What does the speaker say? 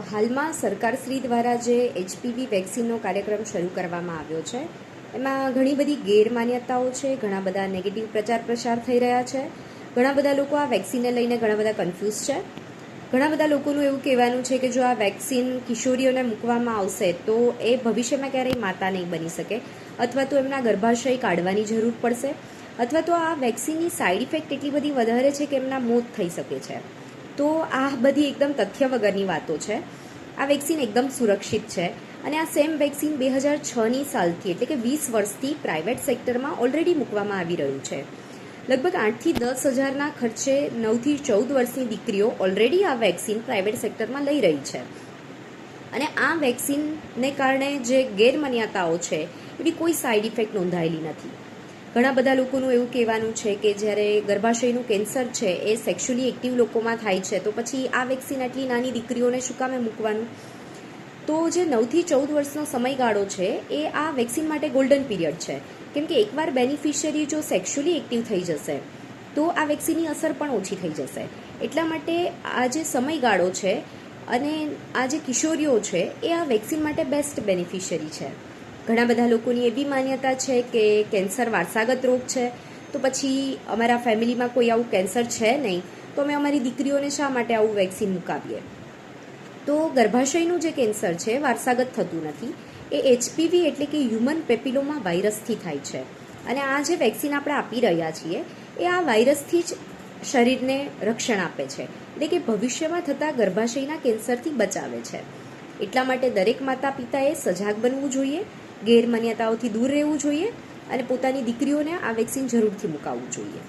હાલમાં સરકારશ્રી દ્વારા જે HPV વેક્સિનનો કાર્યક્રમ શરૂ કરવામાં આવ્યો છે એમાં ઘણી બધી ગેરમાન્યતાઓ છે, ઘણા બધા નેગેટિવ પ્રચાર પ્રસાર થઈ રહ્યા છે. ઘણા બધા લોકો આ વેક્સિનને લઈને ઘણા બધા કન્ફ્યુઝ છે. ઘણા બધા લોકોનું એવું કહેવાનું છે કે જો આ વેક્સિન કિશોરીઓને મૂકવામાં આવશે તો એ ભવિષ્યમાં ક્યારેય માતા નહીં બની શકે, અથવા તો એમના ગર્ભાશય કાઢવાની જરૂર પડશે, અથવા તો આ વેક્સિનની સાઇડ ઇફેક્ટ એટલી બધી વધારે છે કે એમના મોત થઈ શકે છે. તો આ બધી એકદમ તથ્ય વગરની વાતો છે. આ વેક્સિન એકદમ સુરક્ષિત છે અને આ સેમ વેક્સિન 2006ની સાલથી એટલે કે 20 વર્ષથી પ્રાઇવેટ સેક્ટરમાં ઓલરેડી મૂકવામાં આવી રહ્યું છે. લગભગ 8થી 10 હજારના ખર્ચે 9થી 14 વર્ષની દીકરીઓ ઓલરેડી આ વેક્સિન પ્રાઇવેટ સેક્ટરમાં લઈ રહી છે. અને આ વેક્સિનને કારણે જે ગેરમાન્યતાઓ છે એવી કોઈ સાઇડ ઇફેક્ટ નોંધાયેલી નથી. ઘણા બધા લોકોનું એવું કહેવાનું છે કે જ્યારે ગર્ભાશયનું કેન્સર છે એ સેક્સ્યુઅલી એક્ટિવ લોકોમાં થાય છે તો પછી આ વેક્સિન આટલી નાની દીકરીઓને શું કામે મૂકવાનું. તો જે 9થી 14 વર્ષનો સમયગાળો છે એ આ વેક્સિન માટે ગોલ્ડન પીરિયડ છે, કેમ કે એકવાર બેનિફિશિયરી જો સેક્સ્યુઅલી એક્ટિવ થઈ જશે તો આ વેક્સિનની અસર પણ ઓછી થઈ જશે. એટલા માટે આ જે સમયગાળો છે અને આ જે કિશોરીઓ છે એ આ વેક્સિન માટે બેસ્ટ બેનિફિશિયરી છે. ઘણા બધા લોકોની એવી માન્યતા છે કે કેન્સર વારસાગત રોગ છે, તો પછી અમારા ફેમિલીમાં કોઈ આવું કેન્સર છે નહીં તો અમે અમારી દીકરીઓને શા માટે આવું વેક્સિન મુકાવીએ. તો ગર્ભાશયનું જે કેન્સર છે વારસાગત થતું નથી. એ HPV એટલે કે હ્યુમન પેપિલોમા વાયરસથી થાય છે. અને આ જે વેક્સિન આપણે આપી રહ્યા છીએ એ આ વાયરસથી જ શરીરને રક્ષણ આપે છે, એટલે કે ભવિષ્યમાં થતા ગર્ભાશયના કેન્સરથી બચાવે છે. એટલા માટે દરેક માતા પિતાએ સજાગ બનવું જોઈએ, ગેરમાન્યતાઓથી દૂર રહેવું જોઈએ અને પોતાની દીકરીઓને આ વેક્સિન જરૂરથી મુકાવવું જોઈએ.